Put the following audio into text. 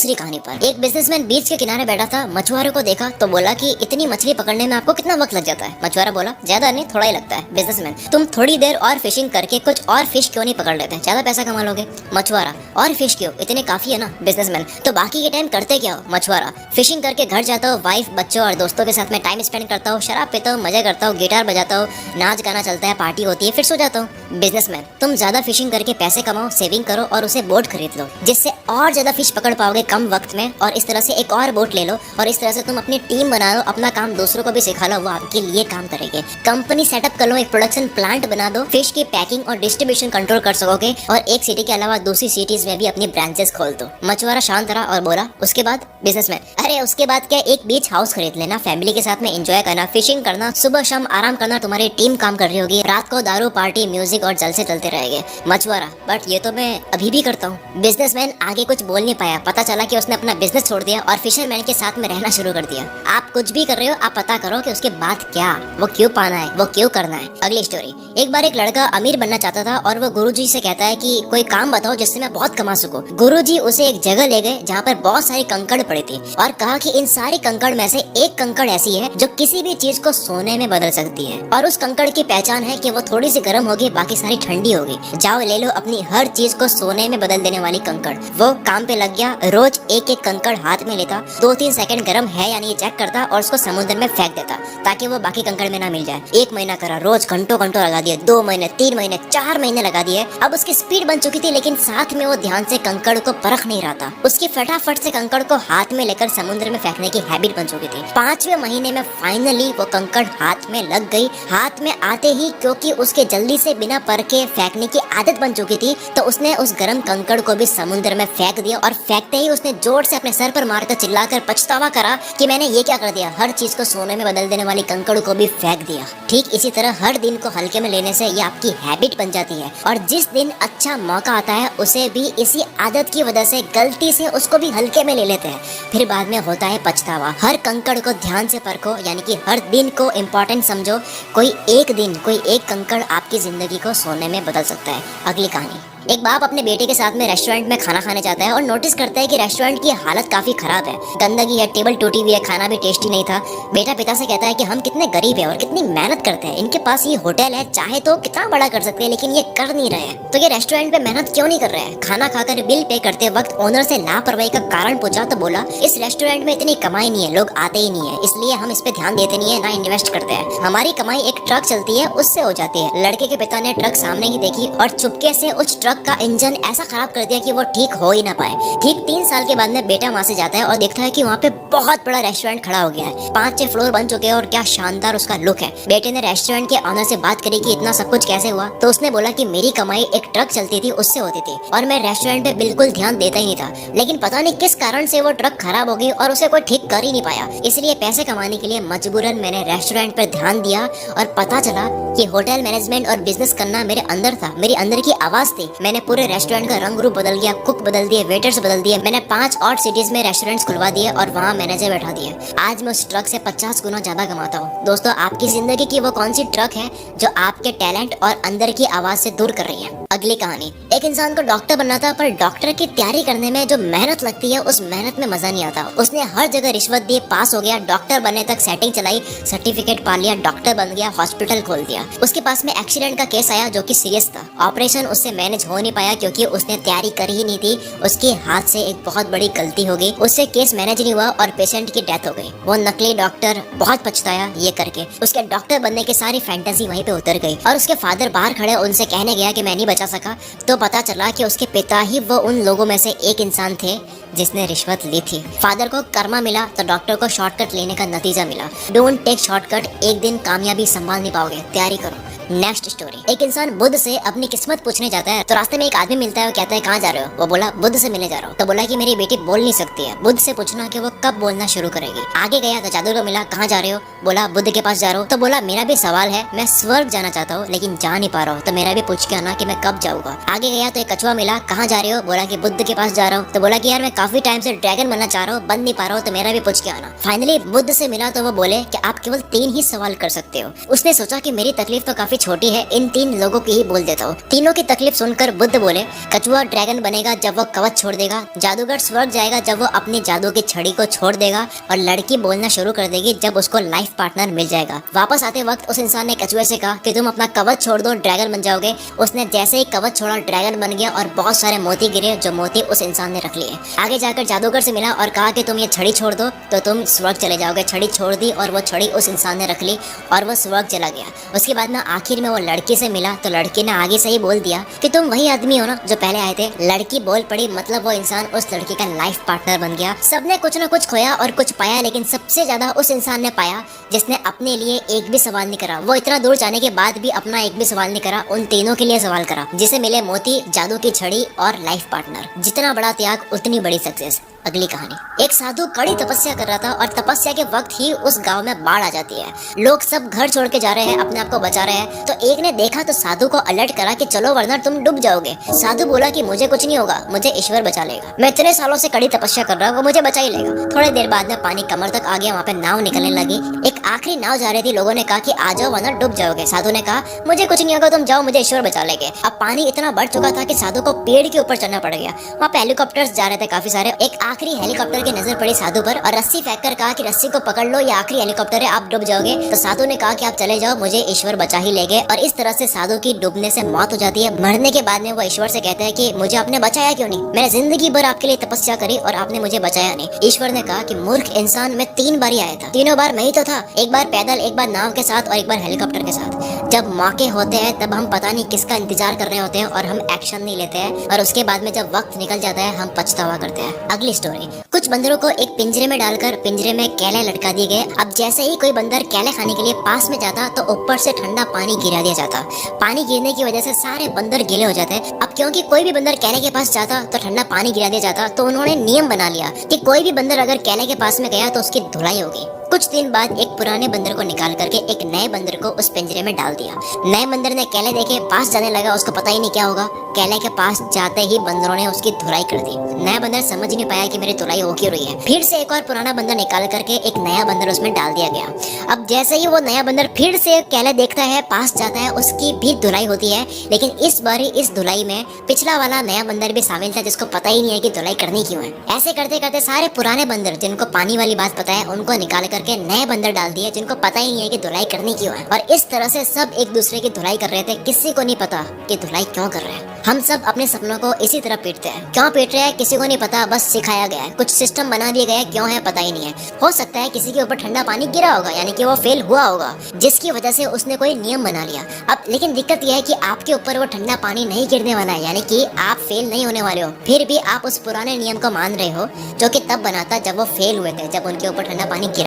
दूसरी कहानी पर एक बिजनेसमैन बीच के किनारे बैठा था, मछुआरे को देखा तो बोला कि इतनी मछली पकड़ने में आपको कितना वक्त लग जाता है। मछुआरा बोला ज्यादा नहीं, थोड़ा ही लगता है। बिजनेसमैन तुम थोड़ी देर और फिशिंग करके कुछ और फिश क्यों नहीं पकड़ लेते, ज्यादा पैसा कमा लोगे। मछुआरा और फिश क्यों, इतने काफी है ना। बिजनेसमैन तो बाकी के टाइम करते क्या हो। मछुआरा फिशिंग करके घर जाता हूँ, वाइफ बच्चों और दोस्तों के साथ में टाइम स्पेंड करता हूँ, शराब पीता हूँ, मजा करता हूँ, गिटार बजाता हूँ, नाच गाना चलता है, पार्टी होती है, फिर सो जाता हूँ। बिजनेसमैन तुम ज्यादा फिशिंग करके पैसे कमाओ, सेविंग करो और उसे बोट खरीद लो जिससे और ज्यादा फिश पकड़ पाओगे कम वक्त में, और इस तरह से एक और बोट ले लो और इस तरह से तुम अपनी टीम बना लो, अपना काम दूसरों को भी सिखा लो, वो आपके लिए काम करेंगे। कंपनी सेटअप कर लो, एक प्रोडक्शन प्लांट बना दो, फिश की पैकिंग और डिस्ट्रीब्यूशन कंट्रोल कर सकोगे और एक सिटी के अलावा दूसरी सिटीज में भी अपनी ब्रांचेस खोल दो। मछुआरा शांत रहा और बोला उसके बाद। बिजनेसमैन अरे उसके बाद क्या, एक बीच हाउस खरीद लेना, फैमिली के साथ में एंजॉय करना, फिशिंग करना, सुबह शाम आराम करना, तुम्हारी टीम काम कर रही होगी, रात को दारू पार्टी म्यूजिक और जलसे चलते रहेंगे। मछुआरा बट ये तो मैं अभी भी करता हूँ। बिजनेसमैन आगे कुछ बोल नहीं पाया, पता चला कि उसने अपना बिजनेस छोड़ दिया और फिशरमैन के साथ में रहना शुरू कर दिया। आप कुछ भी कर रहे हो, आप पता करो कि उसके बाद क्या, वो क्यों पाना है, वो क्यों करना है। अगली स्टोरी। एक बार एक लड़का अमीर बनना चाहता था और वो गुरुजी से कहता है कि कोई काम बताओ जिससे मैं बहुत कमा सकूं। गुरुजी उसे एक जगह ले गए जहाँ पर बहुत सारी कंकड़ पड़ी थी और कहा कि इन सारी कंकड़ में से एक कंकड़ ऐसी है जो किसी भी चीज को सोने में बदल सकती है और उस कंकड़ की पहचान है कि वो थोड़ी सी गर्म होगी, बाकी सारी ठंडी होगी। जाओ ले लो अपनी हर चीज को सोने में बदल देने वाली कंकड़। वो काम पे लग गया, रोज एक एक कंकड़ हाथ में लेता, 2-3 सेकंड गर्म है या नहीं चेक करता और उसको समुद्र में फेंक देता ताकि वो बाकी कंकड़ में ना मिल जाए। 1 महीना करा, रोज घंटों घंटों लगा दिए, 2 महीने, 3 महीने, 4 महीने लगा दिए। अब उसकी स्पीड बन चुकी थी लेकिन साथ में वो ध्यान से कंकड़ को परख नहीं रहा था। उसकी फटाफट से कंकड़ को हाथ में लेकर समुद्र में फेंकने की हैबिट बन चुकी थी। 5वें महीने में फाइनली वो कंकड़ हाथ में लग गई। हाथ में आते ही क्योंकि उसके जल्दी से बिना परखे फेंकने की आदत बन चुकी थी तो उसने उस गर्म कंकड़ को भी समुद्र में फेंक दिया और फेंकते ही उसने जोर से अपने सर पर मारकर चिल्लाकर पछतावा करा कि मैंने ये क्या कर दिया, हर चीज को सोने में बदल देने वाली कंकड़ को भी फेंक दिया। ठीक इसी तरह हर दिन को हल्के में लेने से ये आपकी हैबिट बन जाती है और जिस दिन अच्छा मौका आता है उसे भी इसी आदत की वजह से गलती से उसको भी हल्के में ले लेते हैं, फिर बाद में होता है पछतावा। हर कंकड़ को ध्यान से परखो, यानी कि हर दिन को इम्पोर्टेंट समझो। कोई एक दिन, कोई एक कंकड़ आपकी जिंदगी को सोने में बदल सकता है। अगली कहानी। एक बाप अपने बेटे के साथ में रेस्टोरेंट में खाना खाने जाता है और नोटिस करता है कि रेस्टोरेंट की हालत काफी खराब है, गंदगी है, टेबल टूटी हुई है, खाना भी टेस्टी नहीं था। बेटा पिता से कहता है कि हम कितने गरीब हैं और कितनी मेहनत करते हैं, इनके पास ये होटल है, चाहे तो कितना बड़ा कर सकते हैं लेकिन ये कर नहीं रहे हैं, तो ये रेस्टोरेंट पे मेहनत क्यों नहीं कर रहे हैं। खाना खाकर बिल पे करते वक्त ओनर से लापरवाही का कारण पूछा तो बोला इस रेस्टोरेंट में इतनी कमाई नहीं है, लोग आते ही नहीं है, इसलिए हम इस पे ध्यान देते नहीं है, ना इन्वेस्ट करते हैं। हमारी कमाई एक ट्रक चलती है उससे हो जाती है। लड़के के पिता ने ट्रक सामने ही देखी और चुपके से उस ट्रक का इंजन ऐसा खराब कर दिया कि वो ठीक हो ही ना पाए। ठीक 3 साल के बाद में बेटा वहाँ से जाता है और देखता है कि वहाँ पे बहुत बड़ा रेस्टोरेंट खड़ा हो गया है, 5-6 फ्लोर बन चुके हैं और क्या शानदार उसका लुक है। बेटे ने रेस्टोरेंट के ऑनर से बात करी कि इतना सब कुछ कैसे हुआ, तो उसने बोला कि मेरी कमाई एक ट्रक चलती थी उससे होती थी और मैं रेस्टोरेंट पे बिल्कुल ध्यान देता ही नहीं था, लेकिन पता नहीं किस कारण से वो ट्रक खराब हो गई और उसे कोई ठीक कर ही नहीं पाया, इसलिए पैसे कमाने के लिए मजबूरन मैंने रेस्टोरेंट पर ध्यान दिया और पता चला कि होटल मैनेजमेंट और बिजनेस करना मेरे अंदर था, मेरी अंदर की आवाज थी। मैंने पूरे रेस्टोरेंट का रंग रूप बदल गया, कुक बदल दिए, वेटर्स बदल दिए, मैंने 5 और सिटीज में रेस्टोरेंट्स खुलवा दिए और वहाँ मैनेजर बैठा दिए। आज मैं उस ट्रक से 50 गुना ज्यादा कमाता हूँ। दोस्तों, आपकी जिंदगी की वो कौन सी ट्रक है जो आपके टैलेंट और अंदर की आवाज से दूर कर रही है। अगली कहानी। एक इंसान को डॉक्टर बनना था पर डॉक्टर की तैयारी करने में जो मेहनत लगती है उस मेहनत में मजा नहीं आता। उसने हर जगह रिश्वत दी, पास हो गया, डॉक्टर बनने तक सेटिंग चलाई, सर्टिफिकेट पा लिया, डॉक्टर बन गया, हॉस्पिटल खोल दिया। उसके पास में एक्सीडेंट का केस आया जो कि सीरियस था। ऑपरेशन उससे मैनेज हो नहीं पाया क्योंकि उसने तैयारी कर ही नहीं थी। उसके हाथ से एक बहुत बड़ी गलती हो गई, उससे केस मैनेज नहीं हुआ और पेशेंट की डेथ हो गई। वो नकली डॉक्टर बहुत पछताया ये करके। उसके डॉक्टर बनने की सारी फैंटेसी वहीं पे उतर गई और उसके फादर बाहर खड़े उनसे कहने गया कि मैं नहीं बचा सका, तो पता चला कि उसके पिता ही वो उन लोगों में से एक इंसान थे जिसने रिश्वत ली थी। फादर को कर्मा मिला तो डॉक्टर को शॉर्टकट लेने का नतीजा मिला। डोंट टेक शॉर्टकट, एक दिन कामयाबी संभाल नहीं पाओगे, तैयारी करो। Next story. एक इंसान बुद्ध से अपनी किस्मत पूछने जाता है तो रास्ते में एक आदमी मिलता है और कहता है कहाँ जा रहे हो। वो बोला बुद्ध से मिलने जा रहा हूँ। तो बोला कि मेरी बेटी बोल नहीं सकती है, बुद्ध से पूछना कि वो कब बोलना शुरू करेगी। आगे गया तो जादूगर को मिला, कहाँ जा रहे हो। बोला बुद्ध के पास जा रहा हूँ। तो बोला मेरा भी सवाल है, मैं स्वर्ग जाना चाहता हूँ लेकिन जा नहीं पा रहा हूँ, तो मेरा भी पूछ के आना कि मैं कब जाऊँगा। आगे गया तो एक कछुआ मिला, कहाँ जा रहे हो। बोला कि बुद्ध के पास जा रहा हूँ। तो बोला कि यार मैं काफी टाइम से ड्रैगन बनना चाह रहा हूँ, बन नहीं पा रहा हूँ, तो मेरा भी पूछ के आना। फाइनली बुद्ध से मिला तो वो बोले कि आप केवल 3 ही सवाल कर सकते हो। उसने सोचा कि मेरी तकलीफ तो काफी छोटी है, इन 3 लोगों की ही बोल देता हूँ। तीनों की तकलीफ सुनकर बुद्ध बोले, कछुआ ड्रैगन बनेगा जब वो कवच छोड़ देगा, जादूगर स्वर्ग जाएगा जब वो अपनी जादू की छड़ी को छोड़ देगा, और लड़की बोलना शुरू कर देगी जब उसको लाइफ पार्टनर मिल जाएगा। वापस आते वक्त उस इंसान ने कछुए से कहा कि तुम अपना कवच छोड़ दो, ड्रैगन बन जाओगे। उसने जैसे ही कवच छोड़ा, ड्रैगन बन गया और बहुत सारे मोती गिरे, जो मोती उस इंसान ने रख लिए। आगे जाकर जादूगर से मिला और कहा कि तुम ये छड़ी छोड़ दो तो तुम स्वर्ग चले जाओगे। छड़ी छोड़ दी और वो छड़ी उस इंसान ने रख ली और वो स्वर्ग चला गया। उसके बाद ना आखिर में वो लड़की से मिला तो लड़की ने आगे से ही बोल दिया कि तुम वही आदमी हो ना जो पहले आए थे। लड़की बोल पड़ी, मतलब वो इंसान उस लड़की का लाइफ पार्टनर बन गया। सबने कुछ ना कुछ खोया और कुछ पाया, लेकिन सबसे ज्यादा उस इंसान ने पाया जिसने अपने लिए एक भी सवाल नहीं करा। वो इतना दूर जाने के बाद भी अपना एक भी सवाल नहीं करा, उन तीनों के लिए सवाल करा, जिसे मिले मोती, जादू की छड़ी और लाइफ पार्टनर। जितना बड़ा त्याग उतनी बड़ी सक्सेस। अगली कहानी। एक साधु कड़ी तपस्या कर रहा था और तपस्या के वक्त ही उस गांव में बाढ़ आ जाती है। लोग सब घर छोड़ के जा रहे हैं, अपने आप को बचा रहे हैं। तो एक ने देखा तो साधु को अलर्ट करा कि चलो वरना तुम डूब जाओगे। साधु बोला कि मुझे कुछ नहीं होगा, मुझे ईश्वर बचा लेगा। मैं इतने सालों से कड़ी तपस्या कर रहा हूँ, वो मुझे बचा ही लेगा। थोड़ी देर बाद में पानी कमर तक आ गया, वहाँ पे नाव निकलने लगी। एक आखिरी नाव जा रही थी, लोगों ने कहा कि आ जाओ वरना डूब जाओगे। साधु ने कहा मुझे कुछ नहीं होगा, तुम जाओ, मुझे ईश्वर बचा लेंगे। अब पानी इतना बढ़ चुका था कि साधु को पेड़ के ऊपर चढ़ना पड़ गया। वहाँ पे हेलीकॉप्टर्स जा रहे थे काफी सारे। एक आखिरी हेलीकॉप्टर नजर पड़ी साधु पर और रस्सी फेंककर कहा कि रस्सी को पकड़ लो, ये आखिरी हेलीकॉप्टर है, आप डूब जाओगे। तो साधु ने कहा कि आप चले जाओ, मुझे ईश्वर बचा ही लेंगे। और इस तरह से साधु की डूबने से मौत हो जाती है। मरने के बाद में वो ईश्वर से कहते हैं कि मुझे आपने बचाया क्यों नहीं, मैंने जिंदगी भर आपके लिए तपस्या करी और आपने मुझे बचाया नहीं। ईश्वर ने कहा कि मूर्ख इंसान, मैं 3 बार ही आया था, तीनों बार मैं ही तो था। एक बार पैदल, एक बार नाव के साथ और एक बार हेलीकॉप्टर के साथ। जब मौके होते हैं तब हम पता नहीं किसका इंतजार कर रहे होते हैं और हम एक्शन नहीं लेते हैं, और उसके बाद में जब वक्त निकल जाता है हम पछतावा करते हैं। अगली स्टोरी। कुछ बंदरों को एक पिंजरे में डालकर पिंजरे में केले लटका दिए गए। अब जैसे ही कोई बंदर केले खाने के लिए पास में जाता तो ऊपर से ठंडा पानी गिरा दिया जाता। पानी गिरने की वजह से सारे बंदर गीले हो जाते। अब क्योंकि कोई भी बंदर केले के पास जाता तो ठंडा पानी गिरा दिया जाता, तो उन्होंने नियम बना लिया कि कोई भी बंदर अगर केले के पास में गया तो उसकी धुलाई होगी। कुछ दिन बाद एक पुराने बंदर को निकाल करके एक नए बंदर को उस पिंजरे में डाल दिया। नए बंदर ने केले देखे, पास जाने लगा, उसको पता ही नहीं क्या होगा। केले के पास जाते ही बंदरों ने उसकी धुलाई कर दी। नया बंदर समझ नहीं पाया कि मेरी धुलाई हो क्यों रही है। फिर से एक और पुराना बंदर निकाल करके एक नया बंदर उसमें डाल दिया गया। अब जैसे ही वो नया बंदर फिर से केले देखता है, पास जाता है, उसकी भी धुलाई होती है। लेकिन इस बार इस धुलाई में पिछला वाला नया बंदर भी शामिल था, जिसको पता ही नहीं है कि धुलाई करनी क्यों है। ऐसे करते करते सारे पुराने बंदर जिनको पानी वाली बात पता है उनको निकाल करके नए बंदर डाल दिए, जिनको पता ही नहीं है कि धुलाई करनी क्यों है। और इस तरह से सब एक दूसरे की धुलाई कर रहे थे। किसी को नहीं पता कि धुलाई क्यों कर रहे हैं। हम सब अपने सपनों को इसी तरह पीटते हैं। क्यों पीट रहे हैं किसी को नहीं पता, बस सिखाया गया है, कुछ सिस्टम बना दिए गए, क्यों है पता ही नहीं है। हो सकता है किसी के ऊपर ठंडा पानी गिरा होगा, यानी कि वो फेल हुआ होगा, जिसकी वजह से उसने कोई नियम बना लिया। अब लेकिन दिक्कत यह है कि आपके ऊपर वो ठंडा पानी नहीं गिरने वाला है, यानी कि आप फेल नहीं होने वाले हो। फिर भी आप उस पुराने नियम को मान रहे हो, जो कि तब बना था जब वो फेल हुए थे, जब उनके ऊपर ठंडा पानी गिरा।